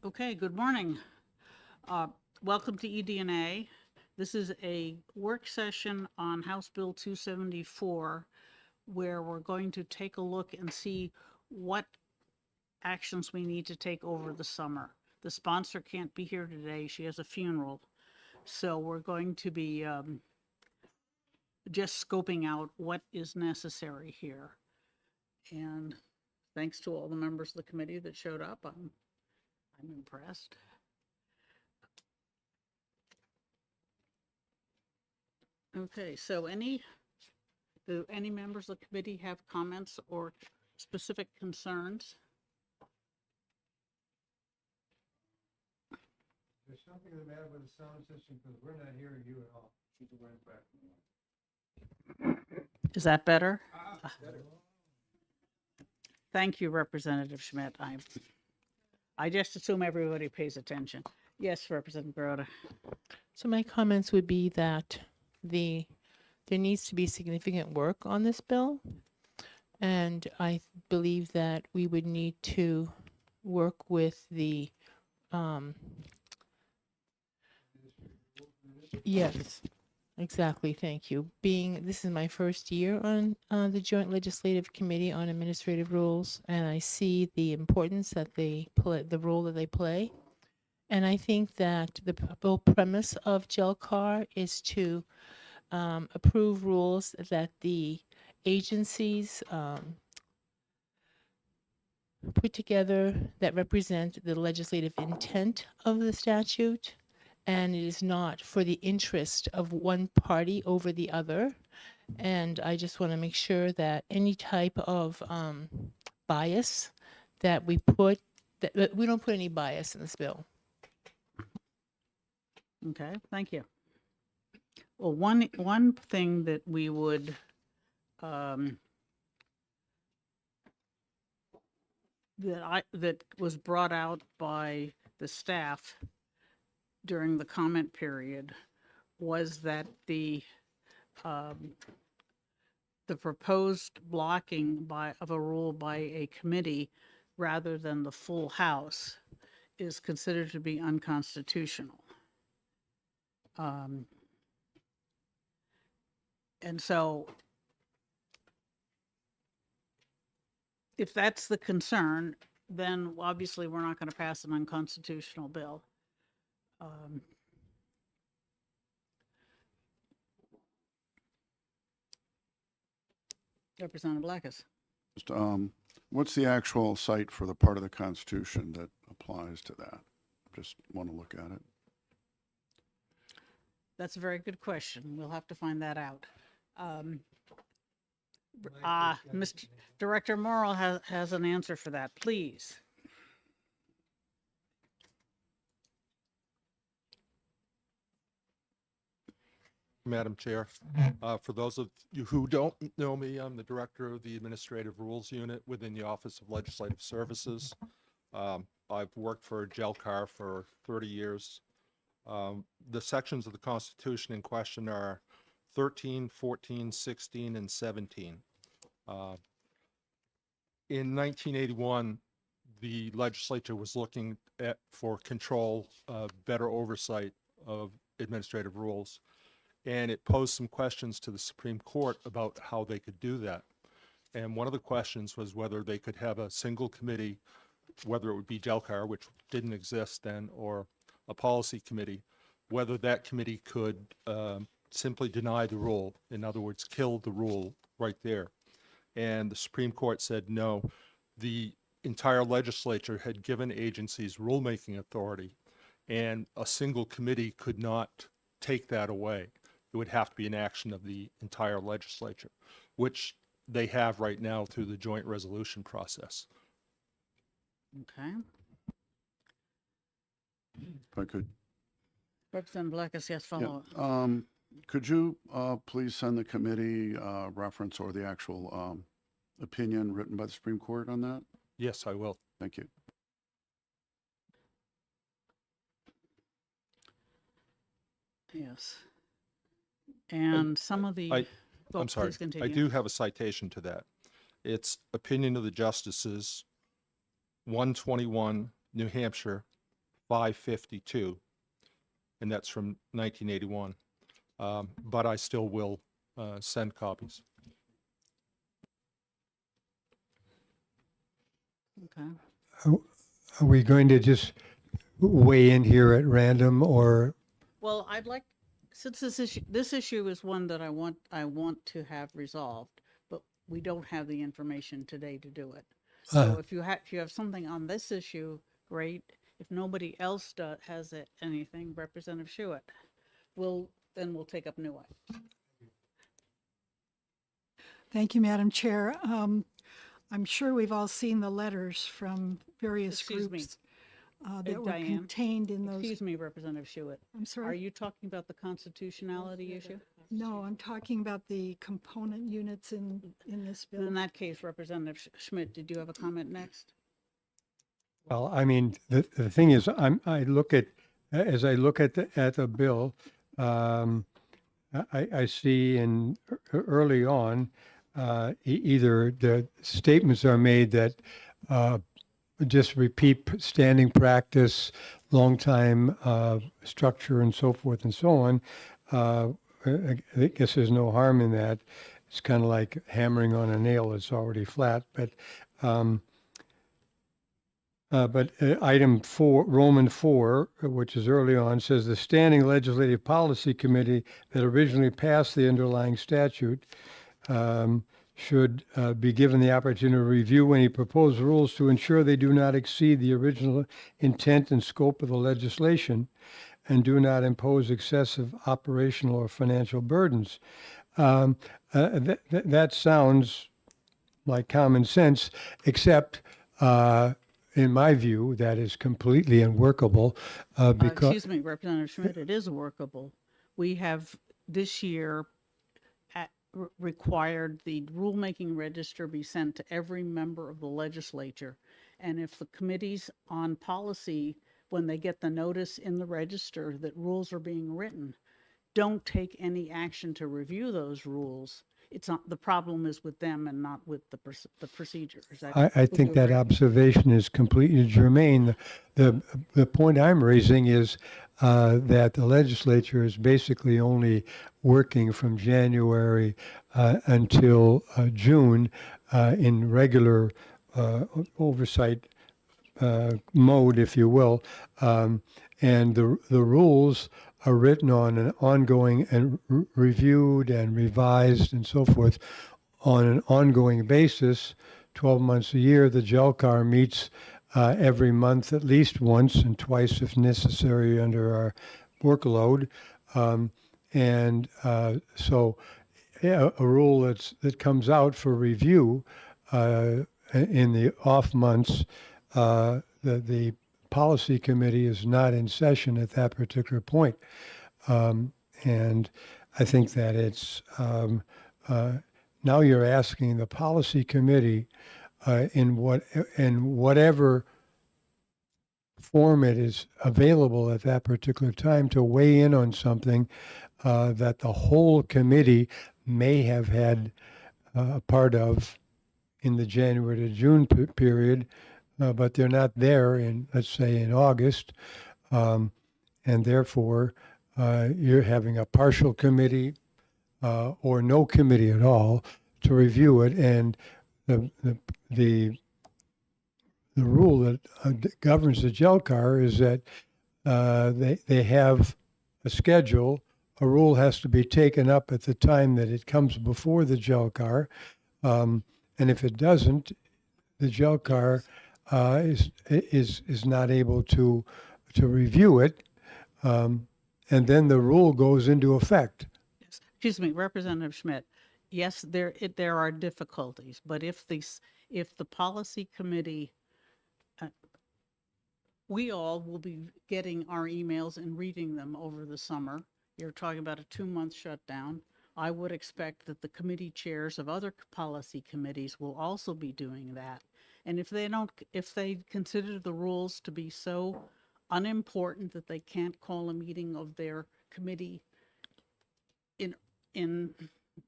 Okay, good morning. Uh, Welcome to EDNA. This is a work session on House Bill 274, where we're going to take a look and see what actions we need to take over the summer. The sponsor can't be here today. She has a funeral. So we're going to be just scoping out what is necessary here. And thanks to all the members of the committee that showed up. I'm impressed. Okay, so do any members of the committee have comments or specific concerns? There's something the matter with the sound system because we're not hearing you at all. Keep it right back. Is that better? Better. Thank you, Representative Schmidt. I just assume everybody pays attention. Yes, Representative Groda. So my comments would be that there needs to be significant work on this bill. And I believe that we would need to work with the, yes, exactly, thank you. This is my first year on the Joint Legislative Committee on Administrative Rules, and I see the importance that they play, the role that they play. And I think that the whole premise of GELCAR is to approve rules that the agencies put together that represent the legislative intent of the statute, and it is not for the interest of one party over the other. And I just want to make sure that any type of bias that we put, that we don't put any bias in this bill. Okay, thank you. Well, one thing that we would that was brought out by the staff during the comment period was that the proposed blocking of a rule by a committee rather than the full House is considered to be unconstitutional. And so if that's the concern, then obviously we're not going to pass an unconstitutional bill. Representative Blackus. What's the actual site for the part of the Constitution that applies to that? Just want to look at it. That's a very good question. We'll have to find that out. Mr. Director Morrell has an answer for that, please. Madam Chair, for those of you who don't know me, I'm the Director of the Administrative Rules Unit within the Office of Legislative Services. I've worked for GELCAR for 30 years. The sections of the Constitution in question are 13, 14, 16, and 17. In 1981, the legislature was looking for control, better oversight of administrative rules, and it posed some questions to the Supreme Court about how they could do that. And one of the questions was whether they could have a single committee, whether it would be GELCAR, which didn't exist then, or a policy committee, whether that committee could simply deny the rule, in other words, kill the rule right there. And the Supreme Court said no. The entire legislature had given agencies rulemaking authority, and a single committee could not take that away. It would have to be an action of the entire legislature, which they have right now through the joint resolution process. Okay. If I could. Representative Blackus, yes, follow up. Yeah. Could you please send the committee reference or the actual opinion written by the Supreme Court on that? Yes, I will. Thank you. Yes. And some of the. I'm sorry, please continue. I do have a citation to that. It's Opinion of the Justices, 121, New Hampshire, 552, and that's from 1981. But I still will send copies. Okay. Are we going to just weigh in here at random, or Well, I'd like, since this issue is one that I want to have resolved, but we don't have the information today to do it. So if you have something on this issue, great. If nobody else has anything, Representative Schuett, then we'll take up new items. Thank you, Madam Chair. I'm sure we've all seen the letters from various Excuse me. groups that were Diane, contained in those. Excuse me, Representative Schuett. I'm Are sorry? you talking about the constitutionality issue? No, I'm talking about the component units in this bill. In that case, Representative Schmidt, did you have a comment next? well, I mean, the thing is, as I look at the bill, I see early on, either the statements are made that just repeat standing practice, long time structure, and so forth and so on. I guess there's no harm in that. It's kind of like hammering on a nail that's already flat. But item 4, Roman 4, which is early on, says the Standing Legislative Policy Committee that originally passed the underlying statute should be given the opportunity to review any proposed rules to ensure they do not exceed the original intent and scope of the legislation and do not impose excessive operational or financial burdens. That sounds like common sense, except in my view, that is completely unworkable because Excuse me, Representative Schmidt, it is workable. We have this year required the rulemaking register be sent to every member of the legislature. And if the committees on policy, when they get the notice in the register that rules are being written, don't take any action to review those rules, it's not, the problem is with them and not with the procedure. I would think you that agree? observation is completely germane. The point I'm raising is that the legislature is basically only working from January until June in regular oversight mode, if you will, and the rules are written on an ongoing and reviewed and revised and so forth on an ongoing basis. 12 months a year, the JELCAR meets every month at least once and twice if necessary under our workload. So a rule that comes out for review in the off months, the policy committee is not in session at that particular point. And I think that it's now you're asking the policy committee in whatever form it is available at that particular time to weigh in on something that the whole committee may have had a part of in the January to June period, but they're not there in, let's say, in August. And therefore, you're having a partial committee or no committee at all to review it. And the rule that governs the JELCAR is that they have a schedule. A rule has to be taken up at the time that it comes before the JELCAR. And if it doesn't, the JELCAR is not able to review it. And then the rule goes into effect. Excuse me, Representative Schmidt. Yes, there are difficulties, but if the policy committee, we all will be getting our emails and reading them over the summer. You're talking about a 2-month shutdown. I would expect that the committee chairs of other policy committees will also be doing that. And if they consider the rules to be so unimportant that they can't call a meeting of their committee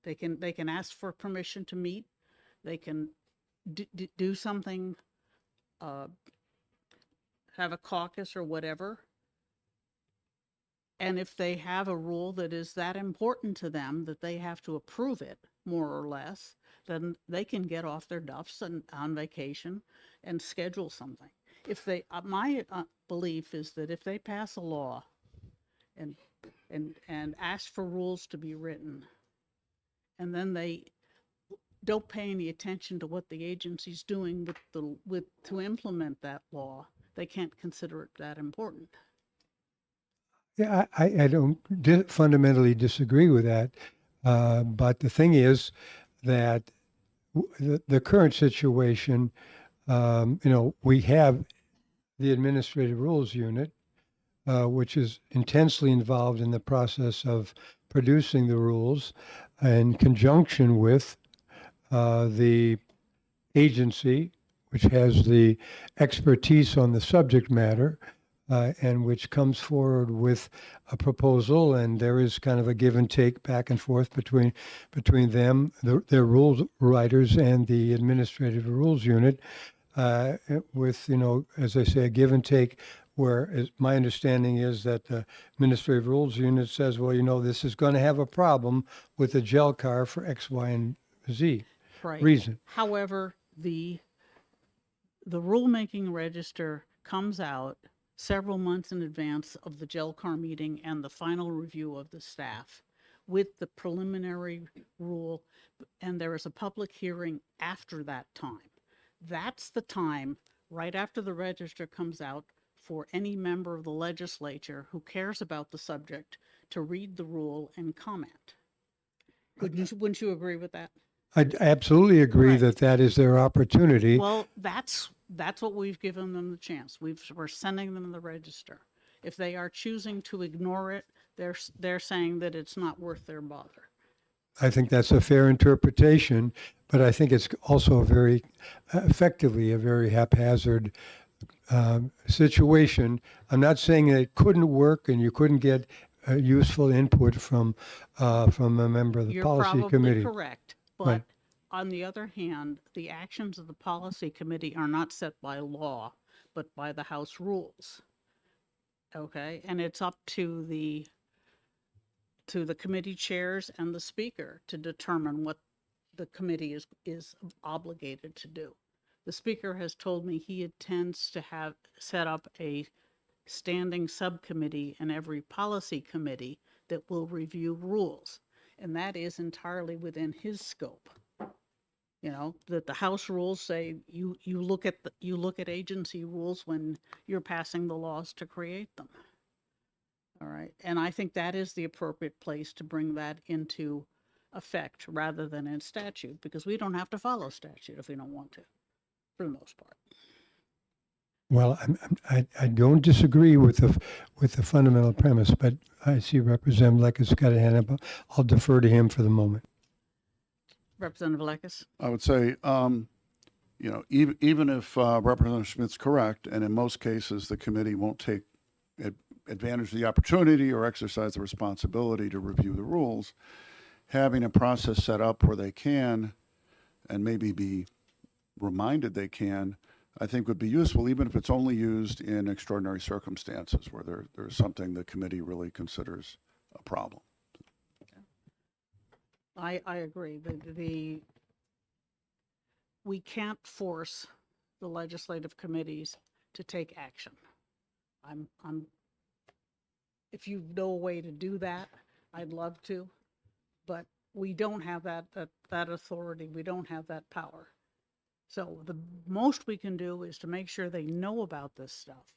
they can ask for permission to meet, they can do something have a caucus or whatever. And if they have a rule that is that important to them that they have to approve it, more or less, then they can get off their duffs and on vacation and schedule something. If they, my belief is that if they pass a law and ask for rules to be written, and then they don't pay any attention to what the agency's doing to implement that law, they can't consider it that important. Yeah, I don't fundamentally disagree with that. But the thing is that the current situation, we have the Administrative Rules Unit, which is intensely involved in the process of producing the rules in conjunction with the agency, which has the expertise on the subject matter, and which comes forward with a proposal, and there is kind of a give and take back and forth between them, their rules writers, and the Administrative Rules Unit, with, as I say, a give and take, where my understanding is that the Administrative Rules Unit says, well, this is going to have a problem with the gel car for X, Y, and Z Right. reason. However, the rulemaking register comes out several months in advance of the gel car meeting and the final review of the staff with the preliminary rule, and there is a public hearing after that time. That's the time, right after the register comes out, for any member of the legislature who cares about the subject to read the rule and comment. Wouldn't you agree with that? I absolutely agree Right. that is their opportunity. Well, that's what we've given them the chance. We're sending them the register. If they are choosing to ignore it, they're saying that it's not worth their bother. I think that's a fair interpretation, but I think it's also effectively a very haphazard situation. I'm not saying that it couldn't work and you couldn't get useful input from a member of the You're policy probably committee. correct, but Right. on the other hand, the actions of the policy committee are not set by law, but by the House rules. Okay, and it's up to the committee chairs and the speaker to determine what the committee is obligated to do. The speaker has told me he intends to have set up a standing subcommittee in every policy committee that will review rules. And that is entirely within his scope. That the House rules say you look at agency rules when you're passing the laws to create them. All right. And I think that is the appropriate place to bring that into effect rather than in statute, because we don't have to follow statute if we don't want to, for the most part. Well, I don't disagree with the fundamental premise, but I see Representative Lekes got a hand up. I'll defer to him for the moment. Representative Lekes? I would say, even if Representative Schmidt's correct, and in most cases, the committee won't take advantage of the opportunity or exercise the responsibility to review the rules, having a process set up where they can, and maybe be reminded they can, I think would be useful, even if it's only used in extraordinary circumstances where there's something the committee really considers a problem. I agree. We can't force the legislative committees to take action. If you know a way to do that, I'd love to, but we don't have that authority. We don't have that power. So the most we can do is to make sure they know about this stuff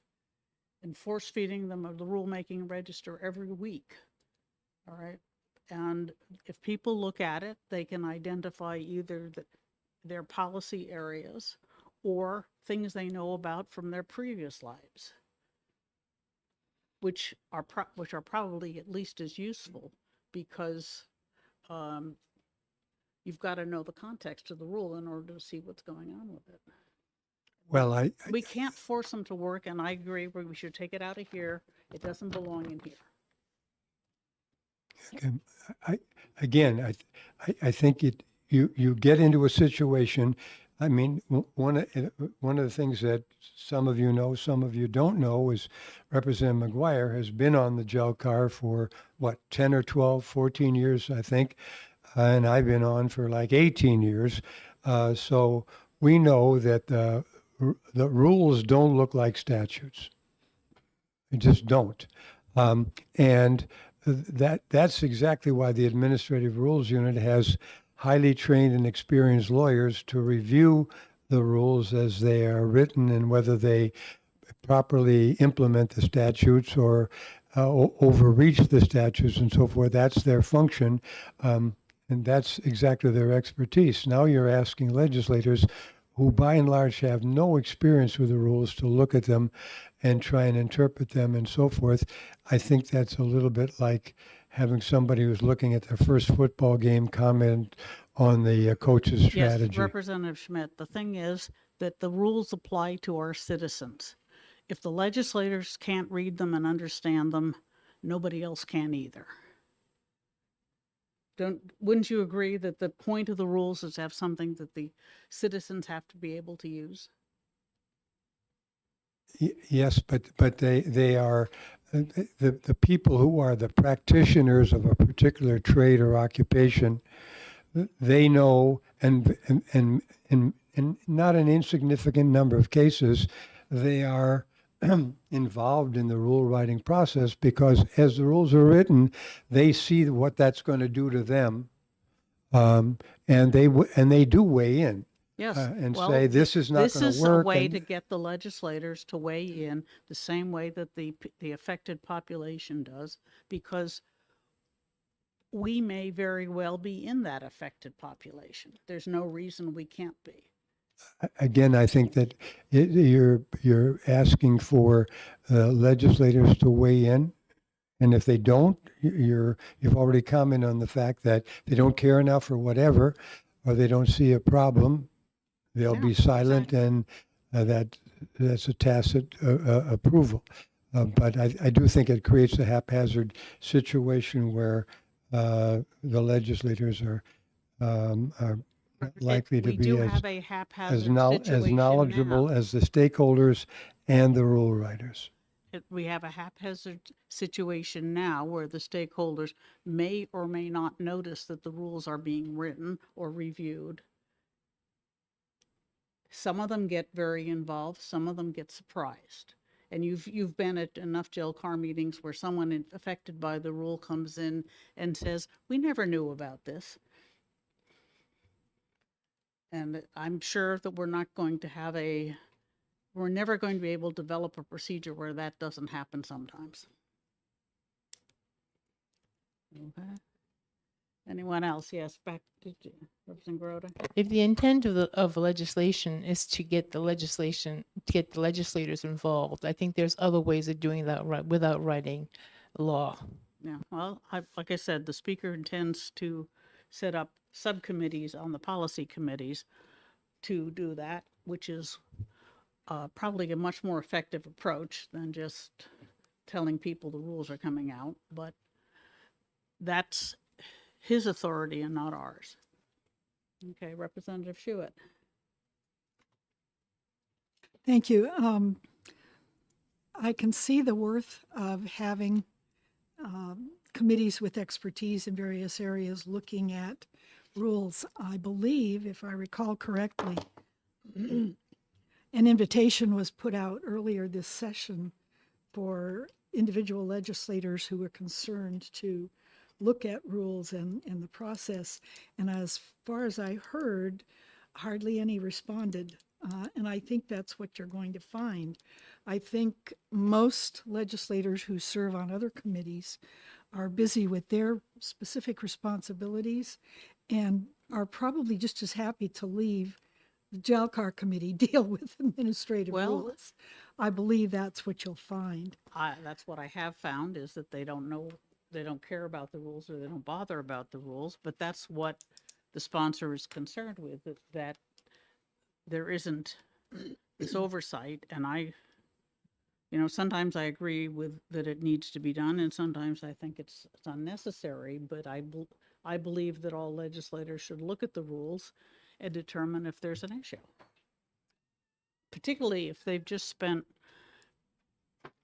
and force feeding them of the rulemaking register every week. All right. And if people look at it, they can identify either their policy areas or things they know about from their previous lives, which are probably at least as useful, because you've got to know the context of the rule in order to see what's going on with it. Well, We can't force them to work, and I agree, we should take it out of here. It doesn't belong in here. I think you get into a situation. I mean, one of the things that some of you know, some of you don't know, is Representative McGuire has been on the JELCAR for what, 10 or 12, 14 years, I think, and I've been on for like 18 years. So we know that the rules don't look like statutes. They just don't. And that's exactly why the Administrative Rules Unit has highly trained and experienced lawyers to review the rules as they are written and whether they properly implement the statutes or overreach the statutes and so forth. That's their function. And that's exactly their expertise. Now you're asking legislators who by and large have no experience with the rules to look at them and try and interpret them and so forth. I think that's a little bit like having somebody who's looking at their first football game comment on the coach's strategy. Yes, Representative Schmidt, the thing is that the rules apply to our citizens. If the legislators can't read them and understand them, nobody else can either. Wouldn't you agree that the point of the rules is to have something that the citizens have to be able to use? Yes, but they are the people who are the practitioners of a particular trade or occupation. They know, and in not an insignificant number of cases, they are involved in the rule writing process because as the rules are written, they see what that's going to do to them, and they do weigh in. Yes. And well, say this is not this going is to work. a way and- to get the legislators to weigh in the same way that the affected population does, because we may very well be in that affected population. There's no reason we can't be. Again, I think that you're asking for legislators to weigh in, and if they don't, you've already commented on the fact that they don't care enough or whatever, or they don't see a problem, they'll Yeah, be silent, and that's a tacit approval. But I do think it creates a haphazard situation where the legislators are likely to We be do as have a haphazard as situation knowledgeable now. as the stakeholders and the rule writers. We have a haphazard situation now where the stakeholders may or may not notice that the rules are being written or reviewed. Some of them get very involved, some of them get surprised. And you've been at enough JELCAR meetings where someone affected by the rule comes in and says, "We never knew about this." And I'm sure that we're never going to be able to develop a procedure where that doesn't happen sometimes. Okay. Anyone else? Yes, back to Representative Groda. If the intent of legislation is to get the legislators involved, I think there's other ways of doing that without writing law. Yeah, well, like I said, the speaker intends to set up subcommittees on the policy committees to do that, which is probably a much more effective approach than just telling people the rules are coming out, but that's his authority and not ours. Okay, Representative Schuett. Thank you. I can see the worth of having committees with expertise in various areas looking at rules. I believe, if I recall correctly, an invitation was put out earlier this session for individual legislators who were concerned to look at rules and the process. And as far as I heard, hardly any responded. And I think that's what you're going to find. I think most legislators who serve on other committees are busy with their specific responsibilities and are probably just as happy to leave the JELCAR committee deal with administrative Well- rules. I believe that's what you'll find. That's what I have found, is that they don't know, they don't care about the rules, or they don't bother about the rules, but that's what the sponsor is concerned with, that there isn't this oversight. And sometimes I agree with that it needs to be done, and sometimes I think it's unnecessary, but I believe that all legislators should look at the rules and determine if there's an issue. Particularly if they've just spent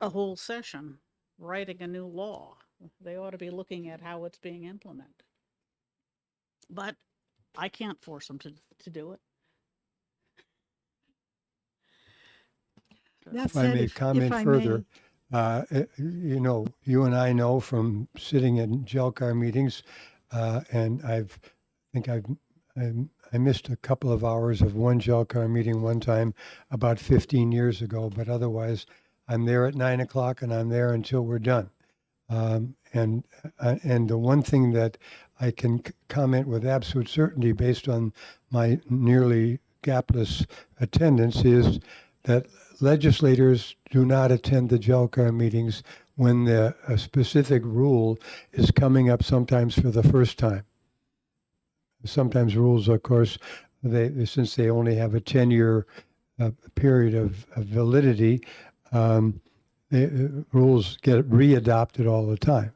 a whole session writing a new law. They ought to be looking at how it's being implemented. But I can't force them to do it. That If I said, may if comment I further, may, you know, you and I know from sitting in GELCAR meetings, and I missed a couple of hours of one GELCAR meeting one time about 15 years ago, but otherwise I'm there at 9 o'clock and I'm there until we're done. And the one thing that I can comment with absolute certainty based on my nearly gapless attendance is that legislators do not attend the GELCAR meetings when a specific rule is coming up sometimes for the first time. Sometimes rules, of course, since they only have a 10-year period of validity, rules get readopted all the time.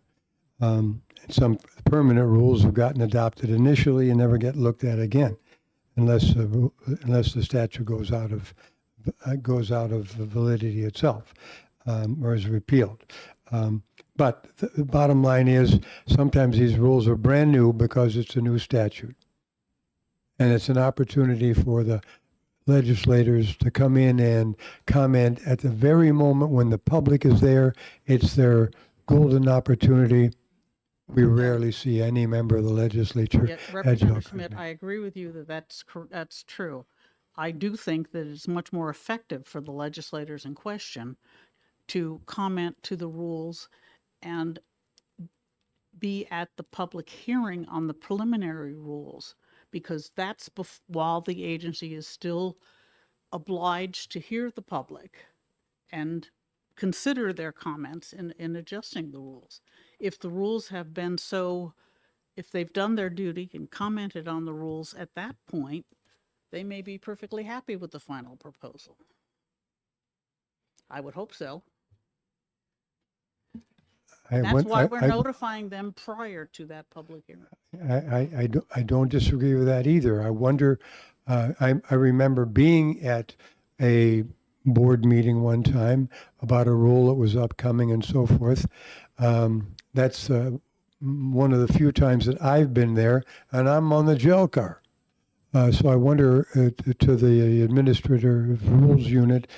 Some permanent rules have gotten adopted initially and never get looked at again, unless the statute goes out of validity itself, or is repealed. But the bottom line is sometimes these rules are brand new because it's a new statute. And it's an opportunity for the legislators to come in and comment at the very moment when the public is there. It's their golden opportunity. We rarely see any member of the legislature Yet, at Representative GELCAR Schmidt, meetings. I agree with you that that's true. I do think that it's much more effective for the legislators in question to comment to the rules and be at the public hearing on the preliminary rules, because that's while the agency is still obliged to hear the public and consider their comments in adjusting the rules. If the rules have been if they've done their duty and commented on the rules at that point, they may be perfectly happy with the final proposal. I would hope so. That's why we're notifying them prior to that public hearing. I don't disagree with that either. I wonder, I remember being at a board meeting one time about a rule that was upcoming and so forth. That's one of the few times that I've been there, and I'm on the GELCAR. So I wonder to the administrative rules unit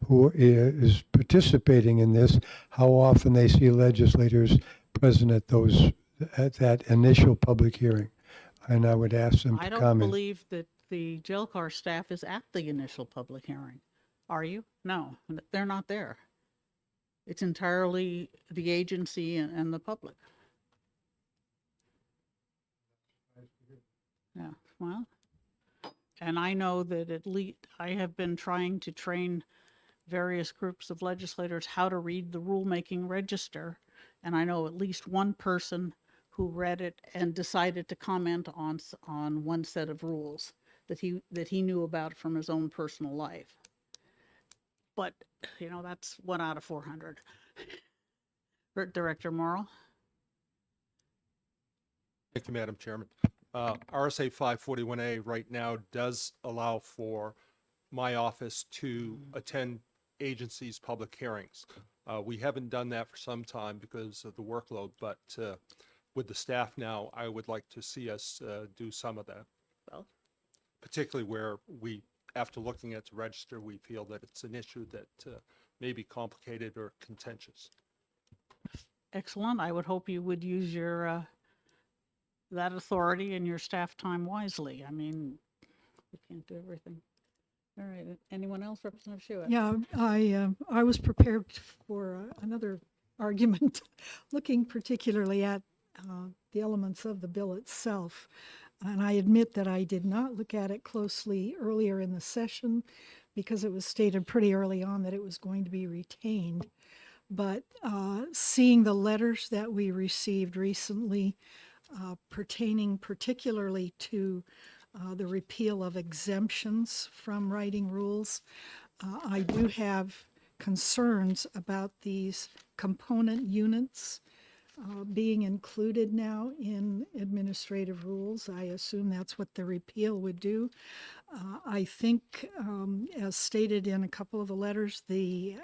who is participating in this, how often they see legislators present at that initial public hearing. And I would ask them I to don't comment. believe that the GELCAR staff is at the initial public hearing. Are you? No, they're not there. It's entirely the agency and the public. Yeah, well, and I know that at least I have been trying to train various groups of legislators how to read the rulemaking register. And I know at least one person who read it and decided to comment on one set of rules that he knew about from his own personal life. But, you know, that's 1 out of 400. Director Morrell? Thank you, Madam Chairman. RSA 541A right now does allow for my office to attend agencies' public hearings. We haven't done that for some time because of the workload, but with the staff now, I would like to see us do some of that. Well, Particularly where after looking at the register, we feel that it's an issue that may be complicated or contentious. excellent. I would hope you would use your that authority and your staff time wisely. I mean, we can't do everything. All right. Anyone else, Representative Schuett? Yeah, I was prepared for another argument, looking particularly at the elements of the bill itself. And I admit that I did not look at it closely earlier in the session because it was stated pretty early on that it was going to be retained. But seeing the letters that we received recently pertaining particularly to the repeal of exemptions from writing rules, I do have concerns about these component units being included now in administrative rules. I assume that's what the repeal would do. I think, as stated in a couple of the letters, the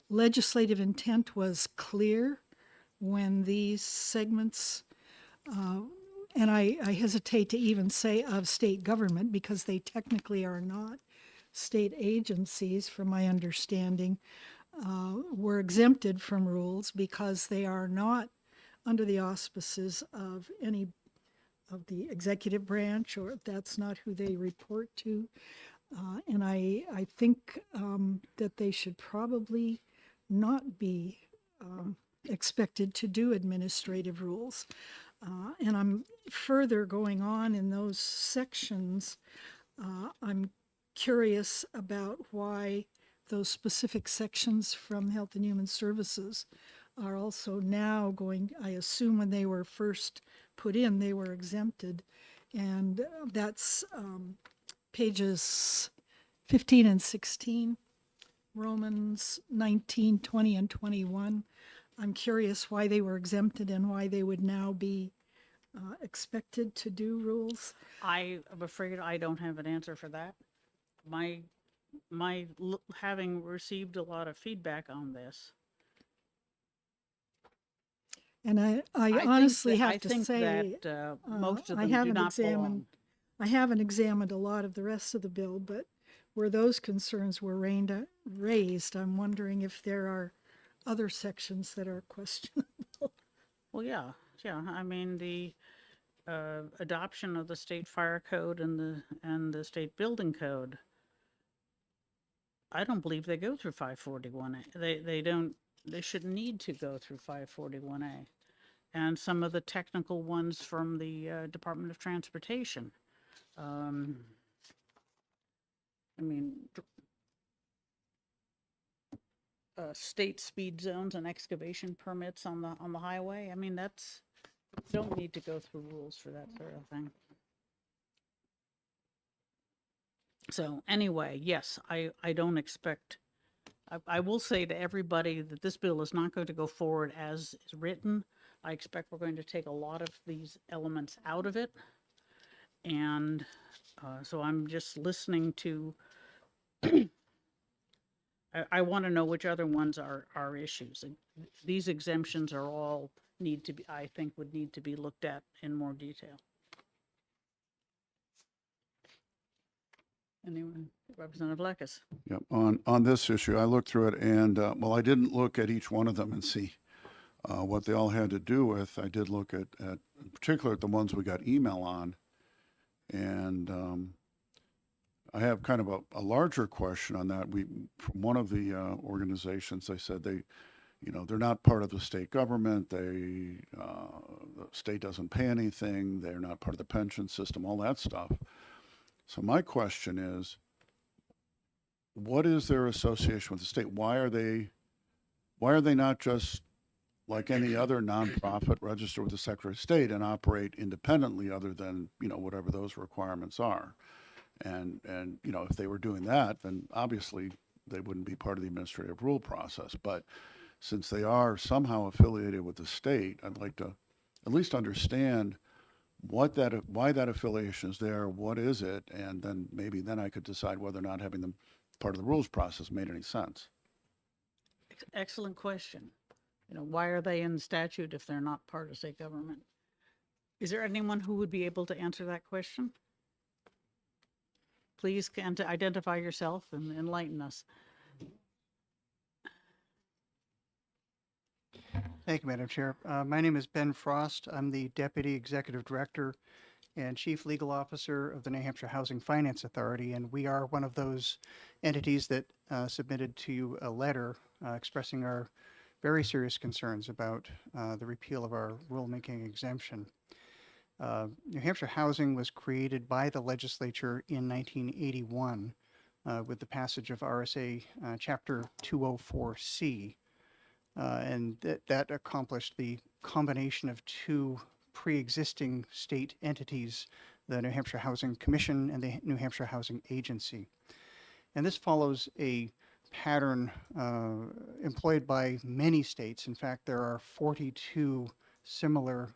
legislative intent was clear when these segments, and I hesitate to even say of state government because they technically are not state agencies, from my understanding, were exempted from rules because they are not under the auspices of any of the executive branch, or that's not who they report to. And I think that they should probably not be expected to do administrative rules. And I'm further going on in those sections. I'm curious about why those specific sections from Health and Human Services are also now going, I assume when they were first put in, they were exempted. And that's pages 15 and 16, Romans 19, 20, and 21. I'm curious why they were exempted and why they would now be expected to do rules. I'm afraid I don't have an answer for that. Having received a lot of feedback on this, And I think honestly that- have I to think say, that most of I them do haven't not belong. examined, I haven't examined a lot of the rest of the bill, but where those concerns were raised, I'm wondering if there are other sections that are questionable. Well, yeah. I mean, the adoption of the state fire code and the state building code, I don't believe they go through 541A. They don't. They shouldn't need to go through 541A. And some of the technical ones from the Department of Transportation. I mean, state speed zones and excavation permits on the highway. I mean, don't need to go through rules for that sort of thing. So anyway, yes, I don't expect, I will say to everybody that this bill is not going to go forward as is written. I expect we're going to take a lot of these elements out of it. And so I'm just listening to, I want to know which other ones are issues. And these exemptions are all need to be, I think would need to be looked at in more detail. Anyone? Representative Lekis. Yep. On this issue, I looked through it and, well, I didn't look at each one of them and see what they all had to do with. I did look at in particular at the ones we got email on. And I have kind of a larger question on that. From one of the organizations, they said they're not part of the state government. The state doesn't pay anything. They're not part of the pension system, all that stuff. So my question is, what is their association with the state? Why are they not just like any other nonprofit registered with the Secretary of State and operate independently other than, whatever those requirements are? And if they were doing that, then obviously they wouldn't be part of the administrative rule process. But since they are somehow affiliated with the state, I'd like to at least understand why that affiliation is there, what is it, and then maybe I could decide whether or not having them part of the rules process made any sense. Excellent question. Why are they in statute if they're not part of state government? Is there anyone who would be able to answer that question? Please identify yourself and enlighten us. Thank you, Madam Chair. My name is Ben Frost. I'm the Deputy Executive Director and Chief Legal Officer of the New Hampshire Housing Finance Authority, and we are one of those entities that submitted to you a letter expressing our very serious concerns about the repeal of our rulemaking exemption. New Hampshire Housing was created by the legislature in 1981 with the passage of RSA Chapter 204C. And that accomplished the combination of two pre-existing state entities, the New Hampshire Housing Commission and the New Hampshire Housing Agency. And this follows a pattern employed by many states. In fact, there are 42 similar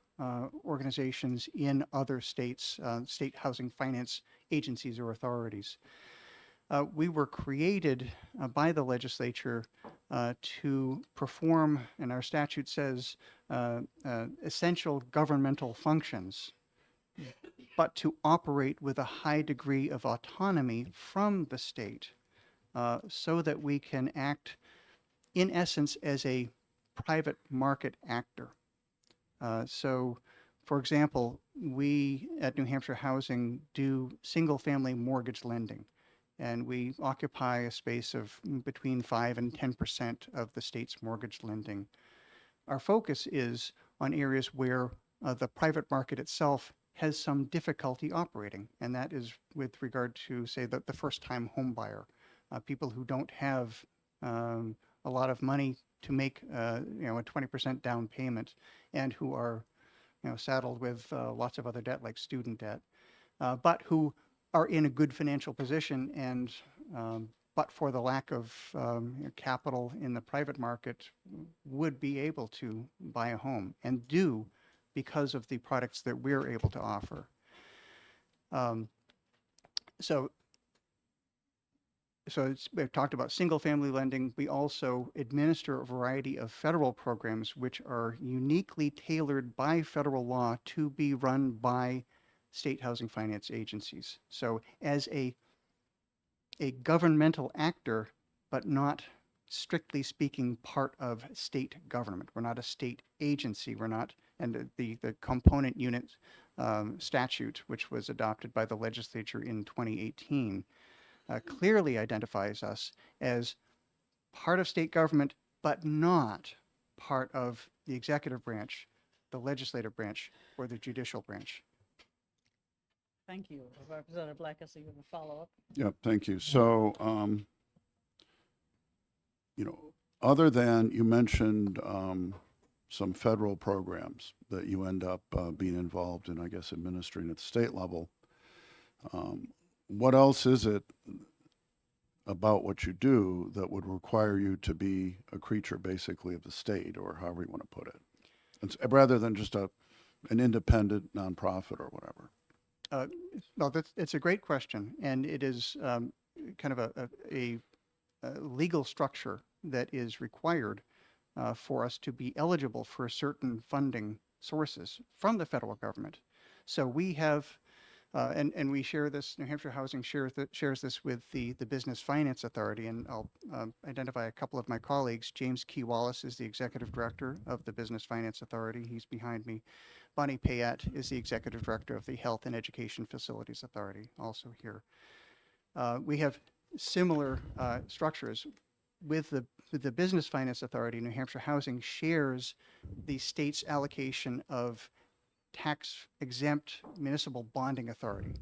organizations in other states, state housing finance agencies or authorities. We were created by the legislature to perform, and our statute says, essential governmental functions, but to operate with a high degree of autonomy from the state so that we can act, in essence, as a private market actor. So, for example, we at New Hampshire Housing do single-family mortgage lending, and we occupy a space of between 5 and 10% of the state's mortgage lending. Our focus is on areas where the private market itself has some difficulty operating, and that is with regard to, say, the first-time home buyer, people who don't have a lot of money to make a 20% down payment, and who are saddled with lots of other debt like student debt, but who are in a good financial position, and but for the lack of capital in the private market, would be able to buy a home, and do because of the products that we're able to offer. So we've talked about single-family lending. We also administer a variety of federal programs which are uniquely tailored by federal law to be run by state housing finance agencies. So as a governmental actor, but not strictly speaking part of state government. We're not a state agency. We're not, and the component unit statute, which was adopted by the legislature in 2018, clearly identifies us as part of state government, but not part of the executive branch, the legislative branch, or the judicial branch. Thank you. Representative Blackus, you have a follow-up? Yep, thank you. So, other than you mentioned some federal programs that you end up being involved in, I guess, administering at the state level, what else is it about what you do that would require you to be a creature basically of the state, or however you want to put it, rather than just an independent nonprofit or whatever? Well, it's a great question, and it is kind of a legal structure that is required for us to be eligible for certain funding sources from the federal government. So we have, and we share this, New Hampshire Housing shares this with the Business Finance Authority, and I'll identify a couple of my colleagues. James Key Wallace is the Executive Director of the Business Finance Authority. He's behind me. Bonnie Payette is the Executive Director of the Health and Education Facilities Authority, also here. We have similar structures. With the Business Finance Authority, New Hampshire Housing shares the state's allocation of tax-exempt municipal bonding authority.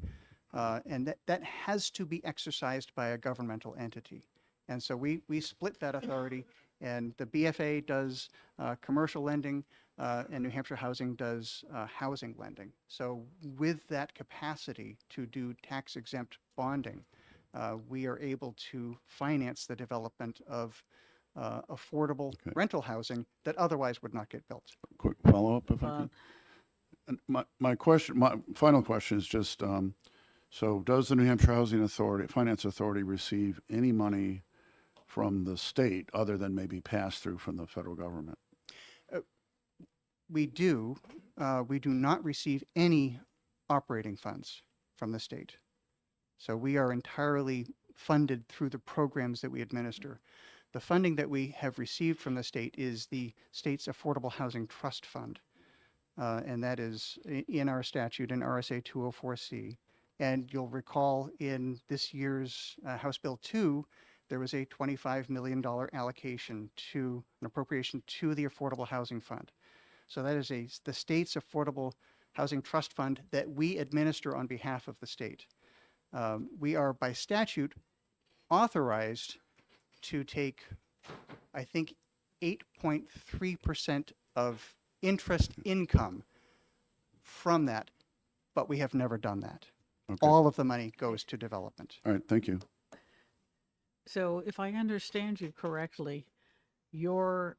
And that has to be exercised by a governmental entity. And so we split that authority, and the BFA does commercial lending, and New Hampshire Housing does housing lending. So with that capacity to do tax-exempt bonding, we are able to finance the development of affordable rental housing that otherwise would not get built. Quick follow-up, if I could. And my final question is just, so does the New Hampshire Housing Authority, Finance Authority receive any money from the state other than maybe pass through from the federal government? We do. We do not receive any operating funds from the state. So we are entirely funded through the programs that we administer. The funding that we have received from the state is the state's Affordable Housing Trust Fund. And that is in our statute in RSA 204C. And you'll recall in this year's House Bill 2, there was a $25 million allocation to an appropriation to the Affordable Housing Fund. So that is the state's Affordable Housing Trust Fund that we administer on behalf of the state. We are by statute authorized to take, I think, 8.3% of interest income from that, but we have never done that. Okay. All of the money goes to development. All right, thank you. So if I understand you correctly, your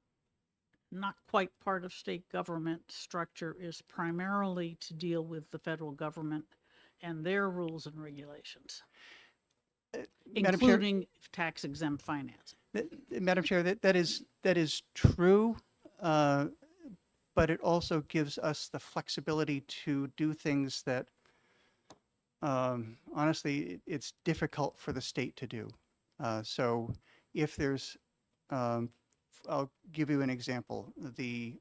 not quite part of state government structure is primarily to deal with the federal government and their rules and regulations, Madam Chair, including tax exempt financing. Madam Chair, that is true, but it also gives us the flexibility to do things that, honestly, it's difficult for the state to do. So if there's, I'll give you an example. The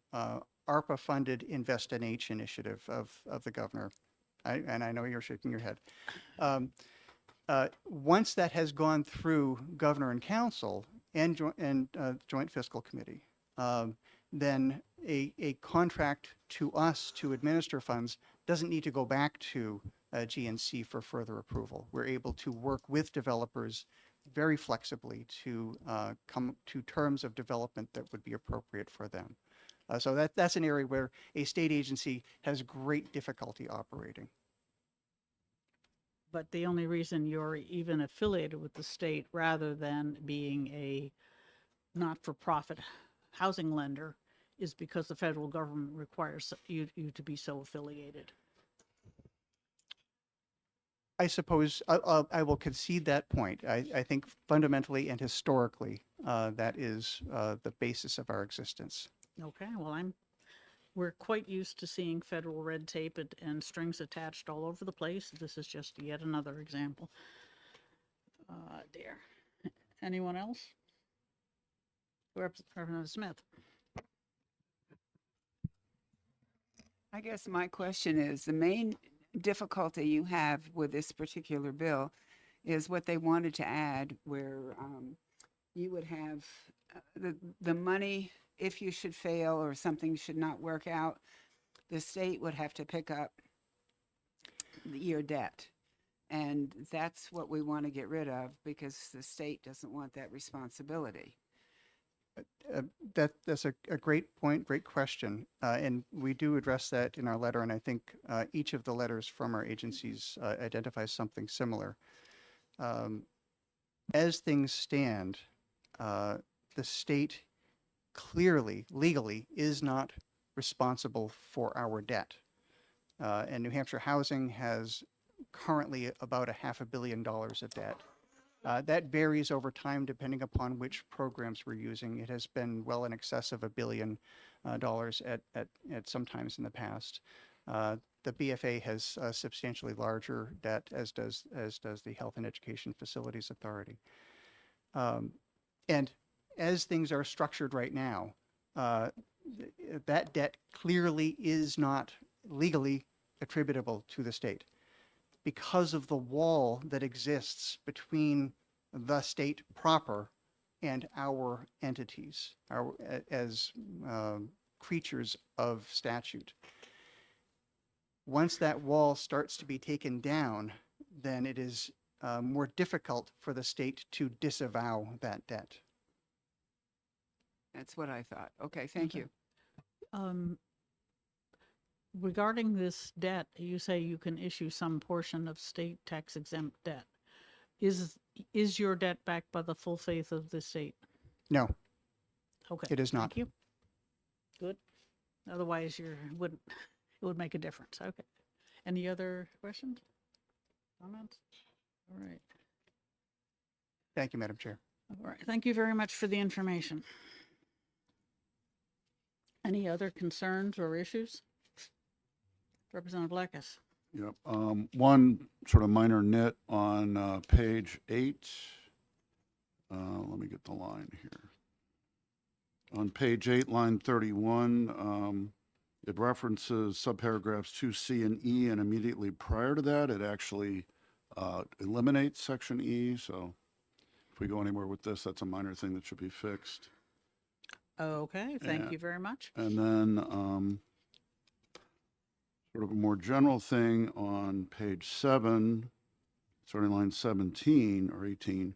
ARPA-funded Invest in H initiative of the governor, and I know you're shaking your head. Once that has gone through governor and council and joint fiscal committee, then a contract to us to administer funds doesn't need to go back to GNC for further approval. We're able to work with developers very flexibly to come to terms of development that would be appropriate for them. So that's an area where a state agency has great difficulty operating. But the only reason you're even affiliated with the state rather than being a not-for-profit housing lender is because the federal government requires you to be so affiliated. I suppose I will concede that point. I think fundamentally and historically, that is the basis of our existence. Okay, well, we're quite used to seeing federal red tape and strings attached all over the place. This is just yet another example. Dear. Anyone else? Representative Smith. I guess my question is, the main difficulty you have with this particular bill is what they wanted to add, where you would have the money, if you should fail or something should not work out, the state would have to pick up your debt. And that's what we want to get rid of, because the state doesn't want that responsibility. That's a great point, great question. And we do address that in our letter, and I think each of the letters from our agencies identifies something similar. As things stand, the state clearly, legally, is not responsible for our debt. And New Hampshire Housing has currently about $500 million of debt. That varies over time depending upon which programs we're using. It has been well in excess of $1 billion at some times in the past. The BFA has substantially larger debt, as does the Health and Education Facilities Authority. And as things are structured right now, that debt clearly is not legally attributable to the state, because of the wall that exists between the state proper and our entities, as creatures of statute. Once that wall starts to be taken down, then it is more difficult for the state to disavow that debt. That's what I thought. Okay, thank you. Regarding this debt, you say you can issue some portion of state tax exempt debt. Is your debt backed by the full faith of the state? No, Okay. it is not. Thank you. Good. Otherwise, it would make a difference. Okay. Any other questions? Comments? All right. Thank you, Madam Chair. All right. Thank you very much for the information. Any other concerns or issues? Representative Blackus. Yep. One sort of minor nit on page 8. Let me get the line here. On page 8, line 31, it references subparagraphs 2C and E, and immediately prior to that, it actually eliminates section E. So if we go anywhere with this, that's a minor thing that should be fixed. Okay. Thank Yeah. you very much. And then sort of a more general thing on page 7, starting line 17 or 18.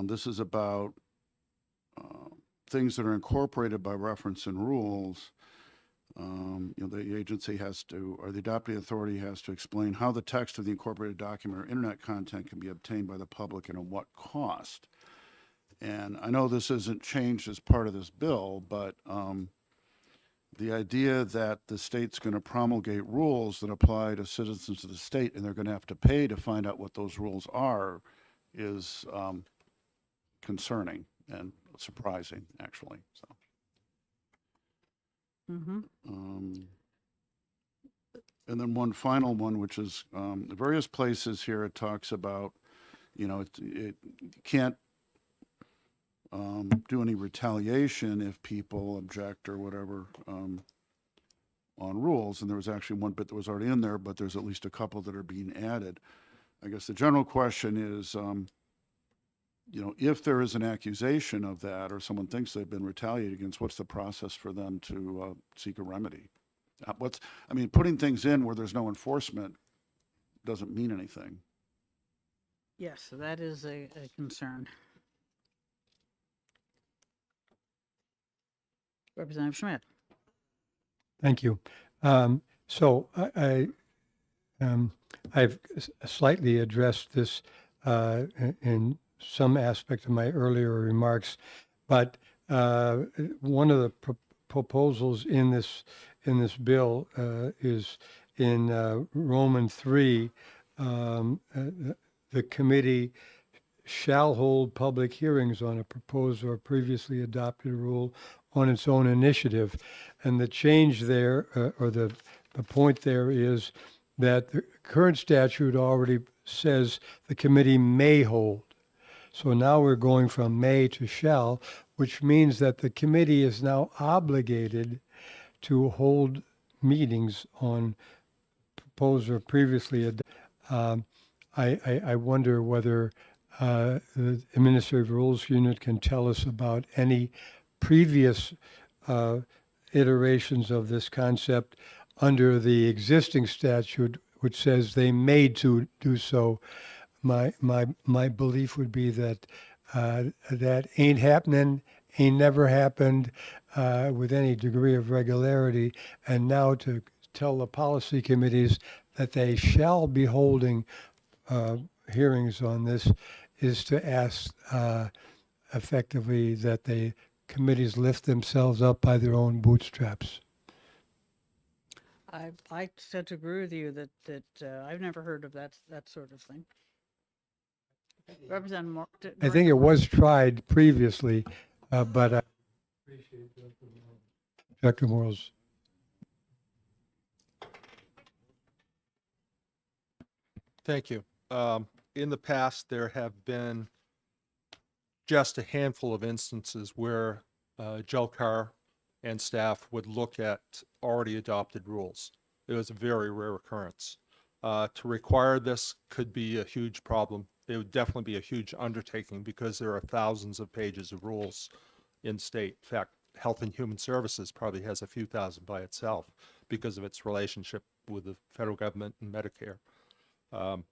This is about things that are incorporated by reference in rules. The agency has to, or the adopting authority has to explain how the text of the incorporated document or internet content can be obtained by the public and at what cost. And I know this isn't changed as part of this bill, but the idea that the state's going to promulgate rules that apply to citizens of the state and they're going to have to pay to find out what those rules are is concerning and surprising, actually. So. And then one final one, which is various places here it talks about, it can't do any retaliation if people object or whatever on rules. And there was actually one bit that was already in there, but there's at least a couple that are being added. I guess the general question is, if there is an accusation of that or someone thinks they've been retaliated against, what's the process for them to seek a remedy? Putting things in where there's no enforcement doesn't mean anything. Yes, that is a concern. Representative Schmidt. Thank you. So I've slightly addressed this in some aspect of my earlier remarks, but one of the proposals in this bill is in Roman 3. The committee shall hold public hearings on a proposed or previously adopted rule on its own initiative. And the change there, or the point there is that the current statute already says the committee may hold. So now we're going from may to shall, which means that the committee is now obligated to hold meetings on proposed or previously adopted. I wonder whether the Administrative Rules Unit can tell us about any previous iterations of this concept under the existing statute, which says they may do so. My belief would be that that ain't happening, ain't never happened with any degree of regularity. And now to tell the policy committees that they shall be holding hearings on this is to ask effectively that the committees lift themselves up by their own bootstraps. I tend to agree with you that I've never heard of that sort of thing. Representative I think it was tried previously, but I appreciate Dr. Morrell's. Thank you. In the past, there have been just a handful of instances where Jelcar and staff would look at already adopted rules. It was a very rare occurrence. To require this could be a huge problem. It would definitely be a huge undertaking because there are thousands of pages of rules in state. In fact, Health and Human Services probably has a few thousand by itself because of its relationship with the federal government and Medicare. And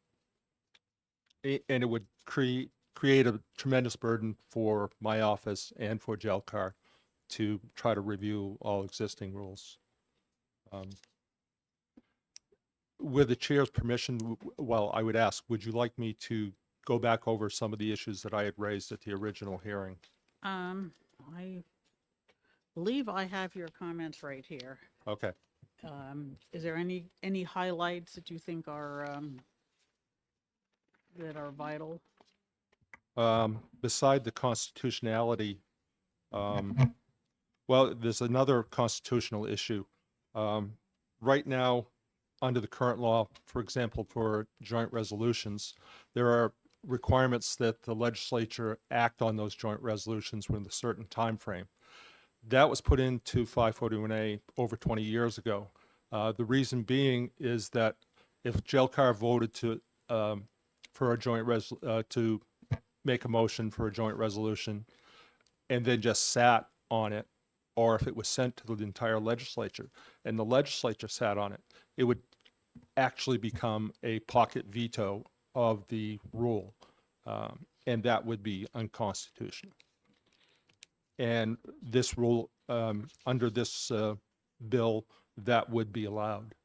it would create a tremendous burden for my office and for Jelcar to try to review all existing rules. With the chair's permission, well, I would ask, would you like me to go back over some of the issues that I had raised at the original hearing? I believe I have your comments right here. Okay. Is there any highlights that you think are that are vital? Beside the constitutionality, well, there's another constitutional issue. Right now, under the current law, for example, for joint resolutions, there are requirements that the legislature act on those joint resolutions within a certain time frame. That was put into 541A over 20 years ago. The reason being is that if Jelcar voted to for a joint to make a motion for a joint resolution and then just sat on it, or if it was sent to the entire legislature and the legislature sat on it, it would actually become a pocket veto of the rule, and that would be unconstitutional. And this rule, under this bill, that would be allowed.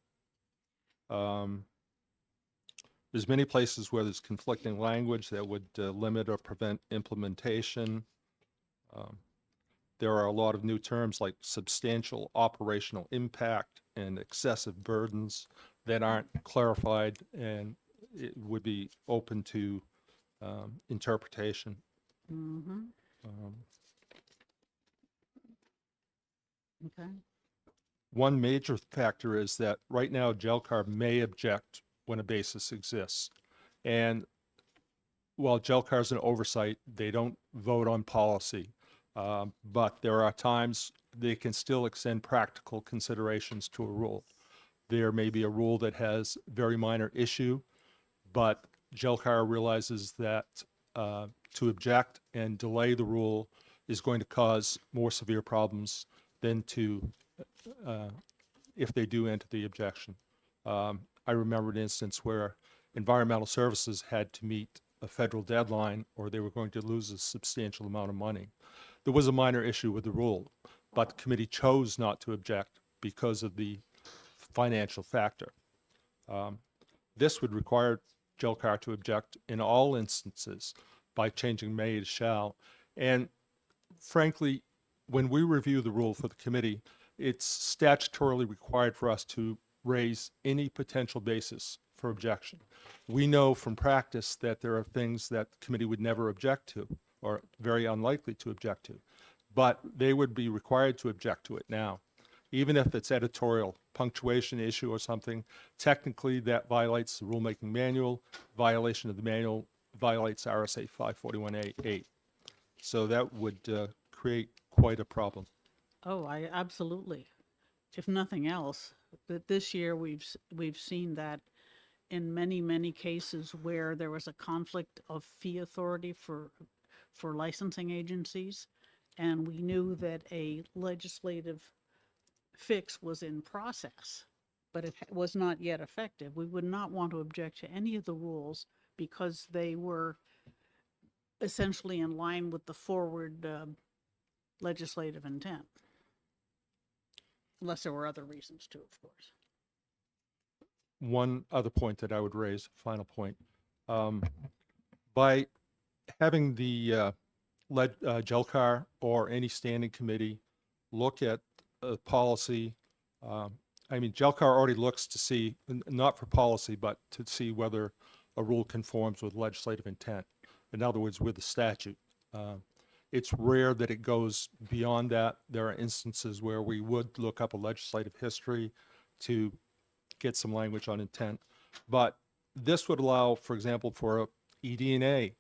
There's many places where there's conflicting language that would limit or prevent implementation. There are a lot of new terms like substantial operational impact and excessive burdens that aren't clarified, and it would be open to interpretation. Mm-hmm. Okay. One major factor is that right now GELCAR may object when a basis exists. And while GELCAR is an oversight, they don't vote on policy. But there are times they can still extend practical considerations to a rule. There may be a rule that has very minor issue, but GELCAR realizes that to object and delay the rule is going to cause more severe problems than to if they do enter the objection. I remember an instance where environmental services had to meet a federal deadline or they were going to lose a substantial amount of money. There was a minor issue with the rule, but the committee chose not to object because of the financial factor. This would require GELCAR to object in all instances by changing may to shall. And frankly, when we review the rule for the committee, it's statutorily required for us to raise any potential basis for objection. We know from practice that there are things that the committee would never object to or very unlikely to object to, but they would be required to object to it now. Even if it's editorial, punctuation issue or something, technically that violates the rulemaking manual. Violation of the manual violates RSA 541A8. So that would create quite a problem. Oh, I absolutely. If nothing else, that this year we've seen that in many cases where there was a conflict of fee authority for licensing agencies, and we knew that a legislative fix was in process, but it was not yet effective. We would not want to object to any of the rules because they were essentially in line with the forward legislative intent. Unless there were other reasons too, of course. One other point that I would raise, final point, by having the GELCAR or any standing committee look at policy, I mean, GELCAR already looks to see, not for policy, but to see whether a rule conforms with legislative intent. In other words, with the statute. It's rare that it goes beyond that. There are instances where we would look up a legislative history to get some language on intent. But this would allow, for example, for a ED&A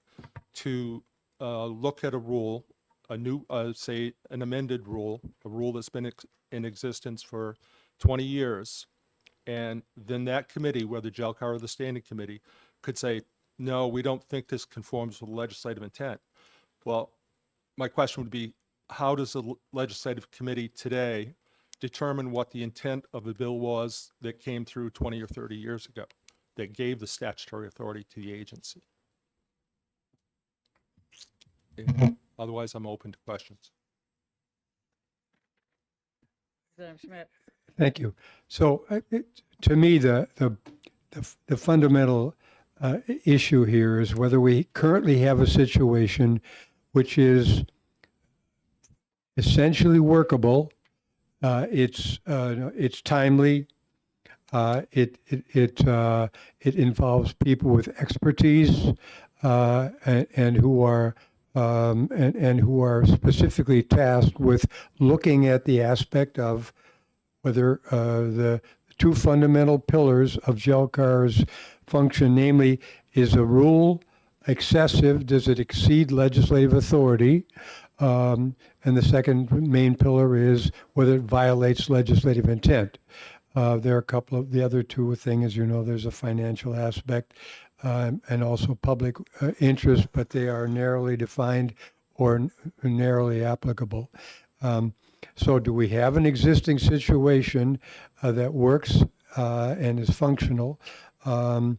to look at a rule, a new, say, an amended rule, a rule that's been in existence for 20 years. And then that committee, whether GELCAR or the standing committee, could say, no, we don't think this conforms with legislative intent. Well, my question would be, how does the legislative committee today determine what the intent of the bill was that came through 20 or 30 years ago that gave the statutory authority to the agency? Otherwise, I'm open to questions. Representative Schmidt. Thank you. So to me, the fundamental issue here is whether we currently have a situation which is essentially workable. It's timely. It involves people with expertise and who are specifically tasked with looking at the aspect of whether the two fundamental pillars of GELCAR's function, namely, is a rule excessive? Does it exceed legislative authority? And the second main pillar is whether it violates legislative intent. There are a couple of the other two things, as you know, there's a financial aspect and also public interest, but they are narrowly defined or narrowly applicable. So do we have an existing situation that works and is functional? And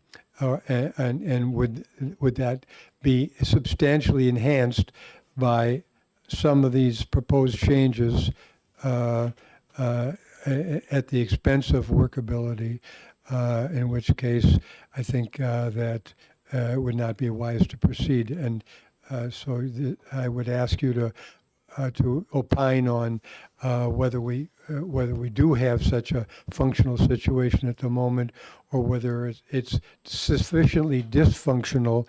would that be substantially enhanced by some of these proposed changes at the expense of workability, in which case I think that it would not be wise to proceed. And I would ask you to opine on whether we do have such a functional situation at the moment, or whether it's sufficiently dysfunctional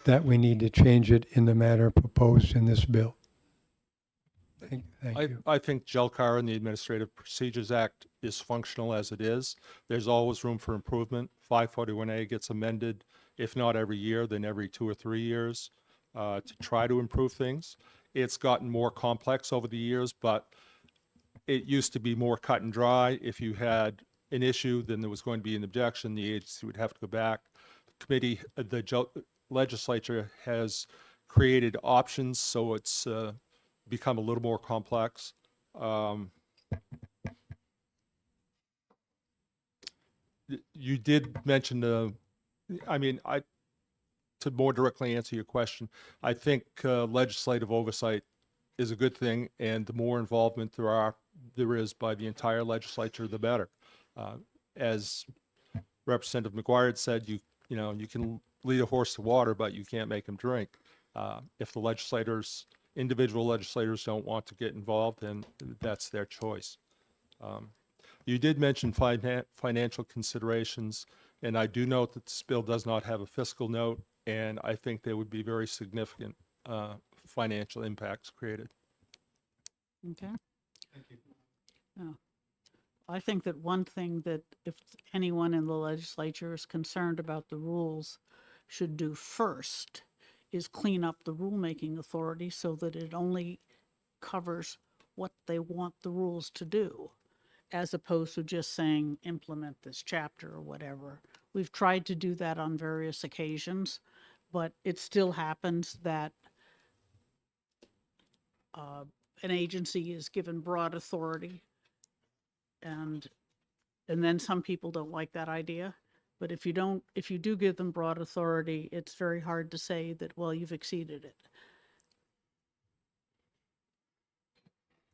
that we need to change it in the manner proposed in this bill. Thank you. I think GELCAR and the Administrative Procedures Act is functional as it is. There's always room for improvement. 541A gets amended, if not every year, then every 2 or 3 years, to try to improve things. It's gotten more complex over the years, but it used to be more cut and dry. If you had an issue, then there was going to be an objection. The agency would have to go back. The legislature has created options, so it's become a little more complex. You did mention to more directly answer your question, I think legislative oversight is a good thing, and the more involvement there is by the entire legislature, the better. As Representative McGuire had said, you can lead a horse to water, but you can't make him drink. If the individual legislators don't want to get involved, then that's their choice. You did mention financial considerations, and I do note that this bill does not have a fiscal note, and I think there would be very significant financial impacts created. Okay. Thank you. Oh. I think that one thing that if anyone in the legislature is concerned about the rules should do first is clean up the rulemaking authority so that it only covers what they want the rules to do, as opposed to just saying implement this chapter or whatever. We've tried to do that on various occasions, but it still happens that an agency is given broad authority, and then some people don't like that idea. But if you do give them broad authority, it's very hard to say that, well, you've exceeded it.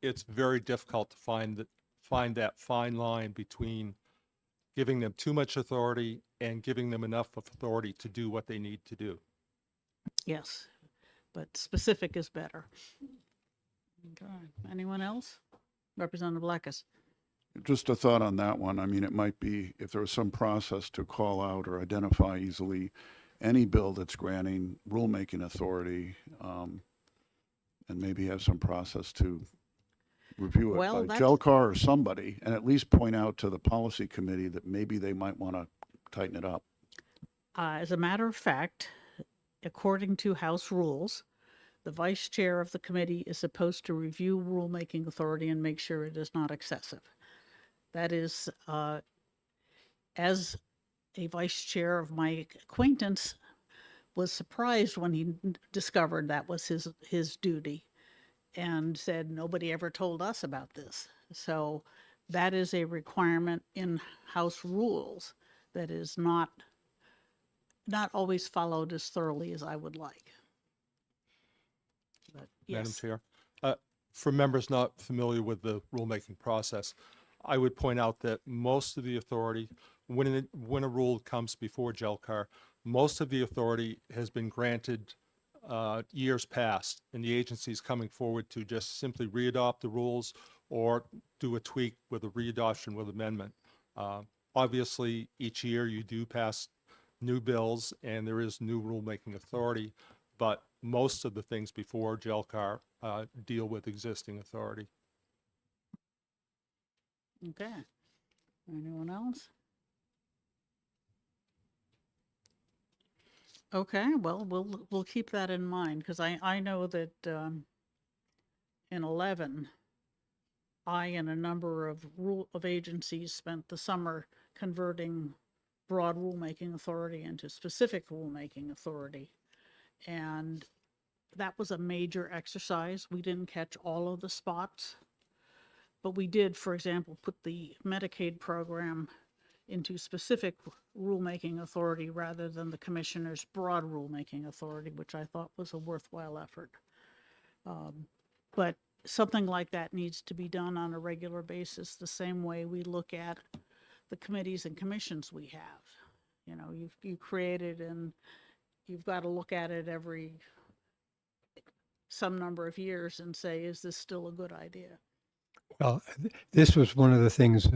It's very difficult to find that fine line between giving them too much authority and giving them enough of authority to do what they need to do. Yes, but specific is better. Okay. Anyone else? Representative Blackus. Just a thought on that one. I mean, it might be if there was some process to call out or identify easily any bill that's granting rulemaking authority, and maybe have some process to review it Well, by that's- GELCAR or somebody, and at least point out to the policy committee that maybe they might want to tighten it up. As a matter of fact, according to House rules, the vice chair of the committee is supposed to review rulemaking authority and make sure it is not excessive. That is, as a vice chair of my acquaintance was surprised when he discovered that was his duty, and said, nobody ever told us about this. So that is a requirement in House rules that is not always followed as thoroughly as I would like. But Madam yes, Chair. For members not familiar with the rulemaking process, I would point out that most of the authority, when a rule comes before GELCAR, most of the authority has been granted years past, and the agency is coming forward to just simply readopt the rules or do a tweak with a readoption with amendment. Obviously, each year you do pass new bills and there is new rulemaking authority, but most of the things before GELCAR deal with existing authority. okay. Anyone else? Okay, well, we'll keep that in mind, because I know that in 11, I and a number of agencies spent the summer converting broad rulemaking authority into specific rulemaking authority. And that was a major exercise. We didn't catch all of the spots, but we did, for example, put the Medicaid program into specific rulemaking authority rather than the commissioner's broad rulemaking authority, which I thought was a worthwhile effort. But something like that needs to be done on a regular basis, the same way we look at the committees and commissions we have. You know, you created, and you've got to look at it every some number of years and say, is this still a good idea? Well, this was one of the things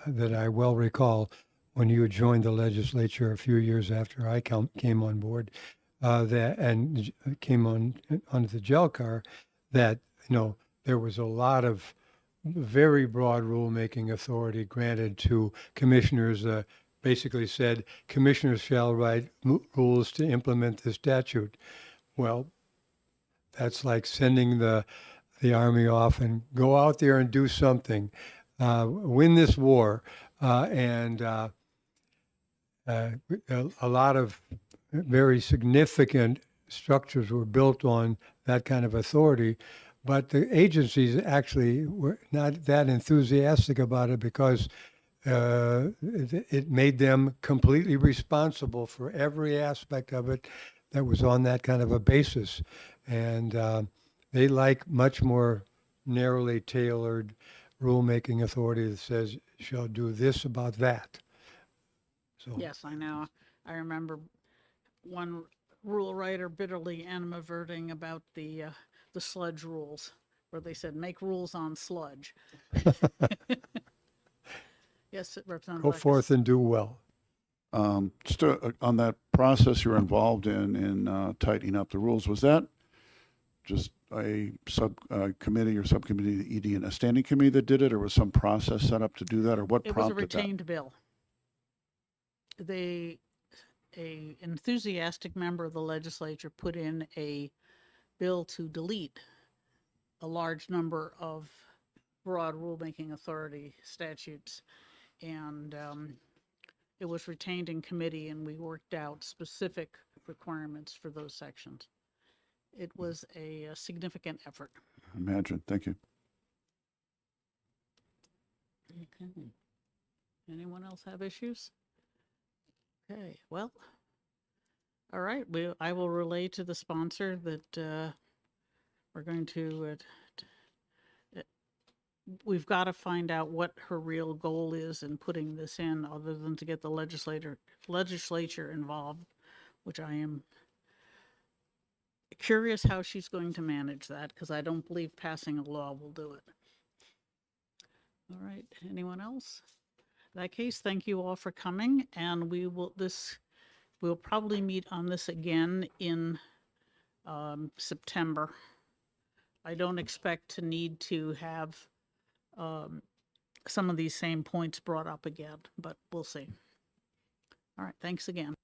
that I well recall when you joined the legislature a few years after I came on board, came onto the GELCAR, that, you know, there was a lot of very broad rulemaking authority granted to commissioners. Basically said commissioners shall write rules to implement the statute. Well, that's like sending the army off and go out there and do something, win this war, and a lot of very significant structures were built on that kind of authority. But the agencies actually were not that enthusiastic about it because it made them completely responsible for every aspect of it that was on that kind of a basis. And they like much more narrowly tailored rulemaking authority that says, shall do this about that. So Yes, I know. I remember one rule writer bitterly animadverting about the sludge rules, where they said, make rules on sludge. Yes, Representative go Blackus. forth and do well. Just on that process you're involved in tightening up the rules, was that just a committee or subcommittee, the ED, a standing committee that did it, or was some process set up to do that, or what It was a prompted that? retained bill. A enthusiastic member of the legislature put in a bill to delete a large number of broad rulemaking authority statutes. And it was retained in committee, and we worked out specific requirements for those sections. It was a significant effort. Imagine. Thank you. Okay. Anyone else have issues? Okay, well, all right, I will relay to the sponsor that we're going to, we've got to find out what her real goal is in putting this in, other than to get the legislature involved, which I am curious how she's going to manage that, because I don't believe passing a law will do it. All right, anyone else? In that case, thank you all for coming, and we'll probably meet on this again in September. I don't expect to need to have some of these same points brought up again, but we'll see. All right, thanks again.